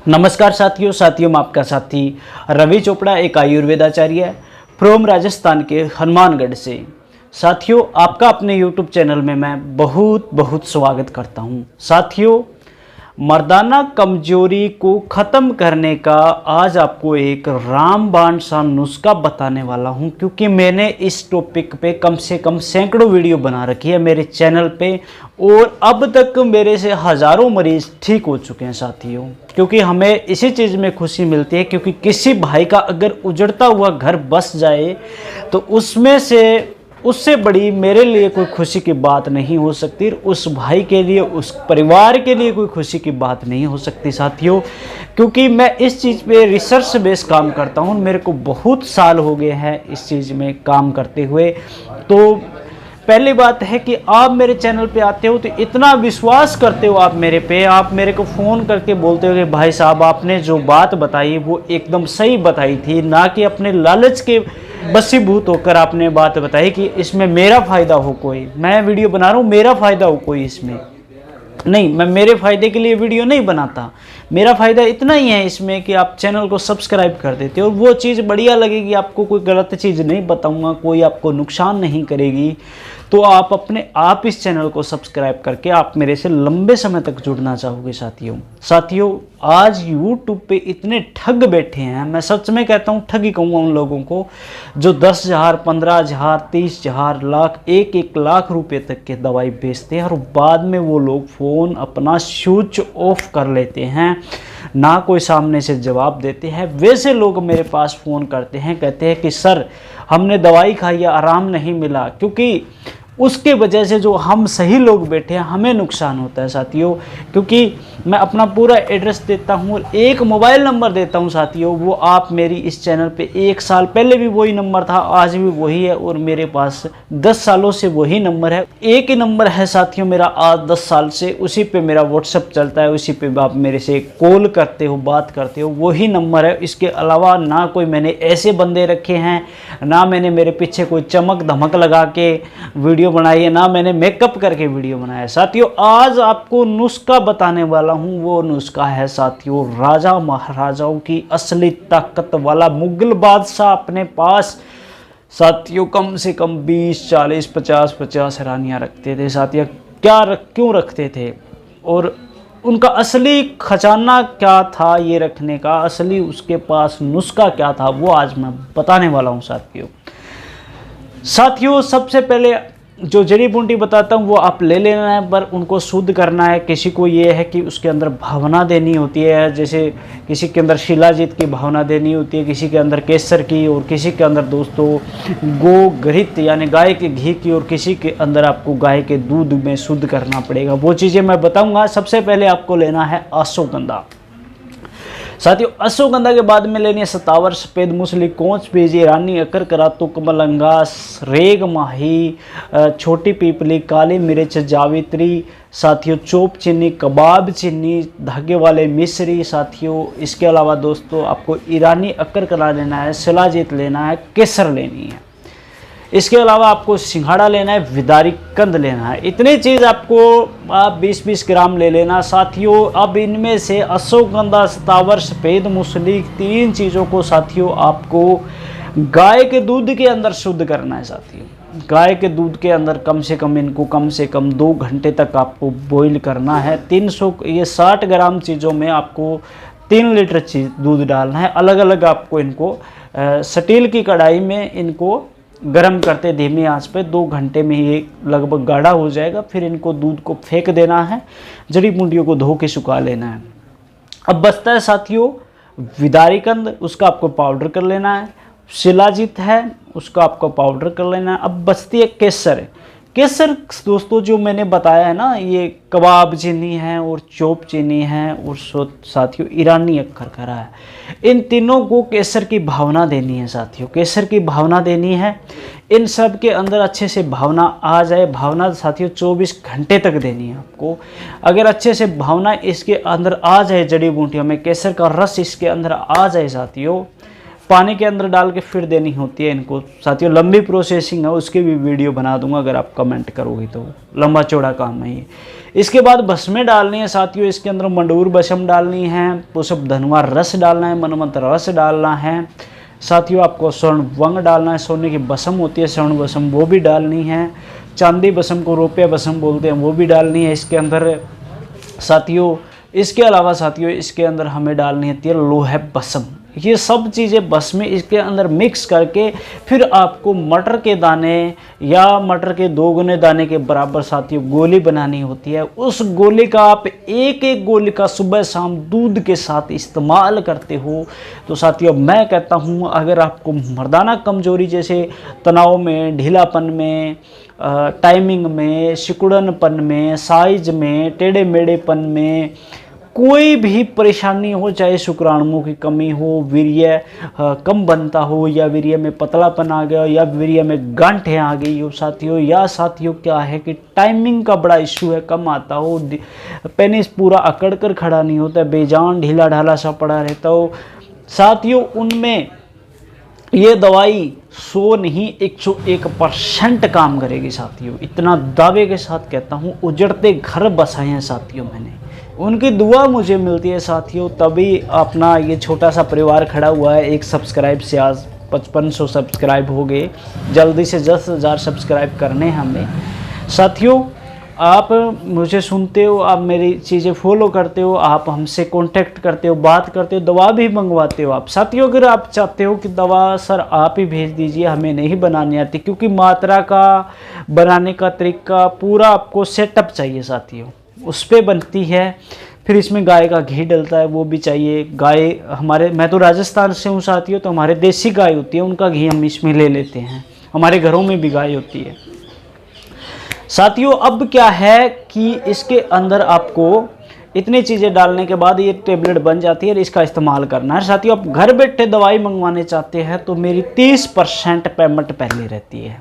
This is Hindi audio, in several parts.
नमस्कार साथियों मैं आपका साथी रवि चोपड़ा, एक आयुर्वेदाचार्य फ्रॉम राजस्थान के हनुमानगढ़ से। साथियों, आपका अपने YouTube चैनल में मैं बहुत स्वागत करता हूं। साथियों, मर्दाना कमजोरी को ख़त्म करने का आज आपको एक रामबाण सा नुस्खा बताने वाला हूं, क्योंकि मैंने इस टॉपिक पे कम से कम सैकड़ों वीडियो बना रखी है मेरे चैनल पे और अब तक मेरे से हज़ारों मरीज़ ठीक हो चुके हैं साथियों। क्योंकि हमें इसी चीज़ में खुशी मिलती है, क्योंकि किसी भाई का अगर उजड़ता हुआ घर बस जाए तो उससे बड़ी मेरे लिए कोई खुशी की बात नहीं हो सकती, उस भाई के लिए, उस परिवार के लिए कोई खुशी की बात नहीं हो सकती साथियों। क्योंकि मैं इस चीज़ पे रिसर्च बेस काम करता हूँ, मेरे को बहुत साल हो गए हैं इस चीज़ में काम करते हुए। तो पहली बात है कि आप मेरे चैनल पे आते हो तो इतना विश्वास करते हो आप मेरे पे, आप मेरे को फ़ोन करके बोलते हो कि भाई साहब आपने जो बात बताई वो एकदम सही बताई थी, ना कि अपने लालच के बसीभूत होकर आपने बात बताई कि इसमें मेरा फ़ायदा हो, कोई मैं वीडियो बना रहा हूँ मेरा फ़ायदा हो कोई इसमें नहीं। मैं मेरे फ़ायदे के लिए वीडियो नहीं बनाता, मेरा फ़ायदा इतना ही है इसमें कि आप चैनल को सब्सक्राइब कर देते हो। वो चीज़ बढ़िया लगेगी आपको, कोई गलत चीज़ नहीं बताऊंगा, कोई आपको नुकसान नहीं करेगी, तो आप अपने आप इस चैनल को सब्सक्राइब करके आप मेरे से लंबे समय तक जुड़ना चाहोगे साथियों। आज यूट्यूब पे इतने ठग बैठे हैं, मैं सच में कहता हूँ ठग ही कहूँगा उन लोगों को जो 10,000, 15,000, 30,000, लाख, 1-1 लाख रुपए तक के दवाई बेचते हैं और बाद में वो लोग फ़ोन अपना स्विच ऑफ कर लेते हैं, ना कोई सामने से जवाब देते हैं। वैसे लोग मेरे पास फ़ोन करते हैं, कहते हैं कि सर हमने दवाई खाई, आराम नहीं मिला, क्योंकि उसके वजह से जो हम सही लोग बैठे हैं हमें नुकसान होता है साथियों। क्योंकि मैं अपना पूरा एड्रेस देता हूँ और एक मोबाइल नंबर देता हूँ साथियों, वो आप मेरी इस चैनल पे 1 साल पहले भी वही नंबर था, आज भी वही है और मेरे पास 10 सालों से वही नंबर है। एक ही नंबर है साथियों मेरा आज 10 साल से, उसी पे मेरा व्हाट्सअप चलता है, उसी पे आप मेरे से कॉल करते हो, बात करते हो, वही नंबर है। इसके अलावा ना कोई मैंने ऐसे बंदे रखे हैं, ना मैंने मेरे पीछे कोई चमक धमक लगा के वीडियो बनाई है, ना मैंने मेकअप करके वीडियो बनाया है साथियों। आज आपको नुस्खा बताने वाला हूं, वो नुस्खा है साथियों राजा महाराजाओं की असली ताकत वाला। मुगल बादशाह अपने पास साथियों कम से कम 20, 40, 50 रानियां रखते थे साथियों। क्यों रखते थे और उनका असली खजाना क्या था ये रखने का, असली उसके पास नुस्खा क्या था, वो आज मैं बताने वाला हूं साथियों। सबसे पहले जो जड़ी बूटी बताता हूँ वो आप ले लेना है, पर उनको शुद्ध करना है। किसी को ये है कि उसके अंदर भावना देनी होती है, जैसे किसी के अंदर शिलाजीत की भावना देनी होती है, किसी के अंदर केसर की, और किसी के अंदर दोस्तों गो घृत यानी गाय के घी की, और किसी के अंदर आपको गाय के दूध में शुद्ध करना पड़ेगा। वो चीज़ें मैं बताऊँगा। सबसे पहले आपको लेना है अश्वगंधा साथियों। अश्वगंधा के बाद में लेनी है सतावर, सफ़ेद मूसली, कोंच बीजी, रानी अकर, करातू, कमलंगास, रेग माही, छोटी पीपली, काली मिर्च, जावित्री साथियों, चोप चीनी, कबाब चीनी, धागे वाले मिश्री साथियों। इसके अलावा दोस्तों आपको ईरानी अकर करा लेना है, शिलाजीत लेना है, केसर लेनी है। इसके अलावा आपको सिंघाड़ा लेना है, विदारी कंद लेना है। इतनी चीज़ आपको आप 20-20 ग्राम ले लेना साथियों। अब इनमें से अश्वगंधा, सतावर, सफ़ेद मूसली, 3 चीज़ों को साथियों आपको गाय के दूध के अंदर शुद्ध करना है साथियों। गाय के दूध के अंदर कम से कम 2 घंटे तक आपको बॉईल करना है। 60 ग्राम चीज़ों में आपको 3 लीटर दूध डालना है। अलग अलग आपको इनको स्टील की कढ़ाई में इनको गरम करते धीमी आंच पे 2 घंटे में ये लगभग गाढ़ा हो जाएगा। फिर इनको दूध को फेंक देना है, जड़ी बूटियों को धो के सुखा लेना है। अब बचता है साथियों विदारी कंद, उसका आपको पाउडर कर लेना है। शिलाजीत है, उसका आपको पाउडर कर लेना है। अब बचती है केसर। केसर दोस्तों जो मैंने बताया है ना, ये कबाब चीनी है और चोप चीनी है और साथियों ईरानी अक्खर खरा है। इन तीनों को केसर की भावना देनी है साथियों, केसर की भावना देनी है। इन सब के अंदर अच्छे से भावना आ जाए, भावना साथियों 24 घंटे तक देनी है आपको। अगर अच्छे से भावना इसके अंदर आ जाए, जड़ी बूटियों में केसर का रस इसके अंदर आ जाए साथियों, पानी के अंदर डाल के फिर देनी होती है इनको साथियों। लंबी प्रोसेसिंग है, उसकी भी वीडियो बना दूंगा, अगर आप कमेंट करोगे तो लंबा चौड़ा काम है ये। इसके बाद भस्में डालनी है साथियों। इसके अंदर मंडूर भस्म डालनी है, पुष्प धनवा रस डालना है, मनमंत्र रस डालना है साथियों। आपको स्वर्ण वंग डालना है, सोने की भस्म होती है स्वर्ण भस्म, वो भी डालनी है। चांदी भस्म को रुपया भस्म बोलते हैं, वो भी डालनी है इसके अंदर साथियों। इसके अलावा साथियों इसके अंदर हमें डालनी है लोहे भस्म। ये सब चीज़ें बस में इसके अंदर मिक्स करके फिर आपको मटर के दाने या मटर के 2 गुने दाने के बराबर साथियों गोली बनानी होती है। उस गोली का आप एक एक गोली का सुबह शाम दूध के साथ इस्तेमाल करते हो तो साथियों मैं कहता हूँ अगर आपको मर्दाना कमजोरी जैसे तनाव में, ढीलापन में, टाइमिंग में, सिकुड़नपन में, साइज में, टेढ़े मेढ़ेपन में कोई भी परेशानी हो, चाहे शुक्राणुओं की कमी हो, वीर्य कम बनता हो, या वीर्य में पतलापन आ गया, या वीर्य में गांठें आ गई हो साथियों, या साथियों क्या है कि टाइमिंग का बड़ा इशू है, कम आता हो, पेनिस पूरा अकड़ कर खड़ा नहीं होता, बेजान ढीला ढाला सा पड़ा रहता हो साथियों, उनमें ये दवाई 100 नहीं 101% काम करेगी साथियों। इतना दावे के साथ कहता हूँ। उजड़ते घर बसाए हैं साथियों मैंने, उनकी दुआ मुझे मिलती है साथियों, तभी अपना ये छोटा सा परिवार खड़ा हुआ है। एक सब्सक्राइब से आज 5500 सब्सक्राइब हो गए, जल्दी से 10,000 सब्सक्राइब करने हैं हमें साथियों। आप मुझे सुनते हो, आप मेरी चीज़ें फॉलो करते हो, आप हमसे कांटेक्ट करते हो, बात करते हो, दवा भी मंगवाते हो आप साथियों। अगर आप चाहते हो कि दवा सर आप ही भेज दीजिए, हमें नहीं बनानी आती, क्योंकि मात्रा का बनाने का तरीका पूरा आपको सेटअप चाहिए साथियों, उस पर बनती है। फिर इसमें गाय का घी डलता है, वो भी चाहिए। गाय हमारे, मैं तो राजस्थान से हूँ साथियों, तो हमारे देसी गाय होती है, उनका घी हम इसमें ले लेते हैं। हमारे घरों में भी गाय होती है साथियों। अब क्या है कि इसके अंदर आपको इतनी चीज़ें डालने के बाद ये टेबलेट बन जाती है और इसका इस्तेमाल करना है साथियों। आप घर बैठे दवाई मंगवाने चाहते हैं तो मेरी 30% पेमेंट पहले रहती है।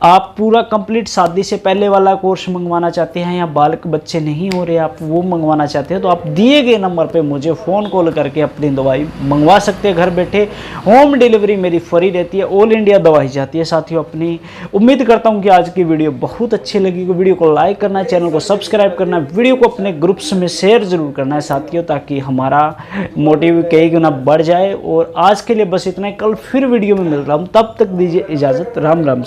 आप पूरा कंप्लीट शादी से पहले वाला कोर्स मंगवाना चाहते हैं, या बालक बच्चे नहीं हो रहे आप वो मंगवाना चाहते हैं, तो आप दिए गए नंबर पे मुझे फ़ोन कॉल करके अपनी दवाई मंगवा सकते हैं घर बैठे। होम डिलीवरी मेरी फ्री रहती है, ऑल इंडिया दवाई जाती है साथियों अपनी। उम्मीद करता हूँ कि आज की वीडियो बहुत अच्छी लगी। वीडियो को लाइक करना है, चैनल को सब्सक्राइब करना है, वीडियो को अपने ग्रुप्स में शेयर ज़रूर करना है साथियों, ताकि हमारा मोटिव कई गुना बढ़ जाए। और आज के लिए बस इतना ही, कल फिर वीडियो में मिल रहा हूँ, तब तक दीजिए इजाज़त। राम राम।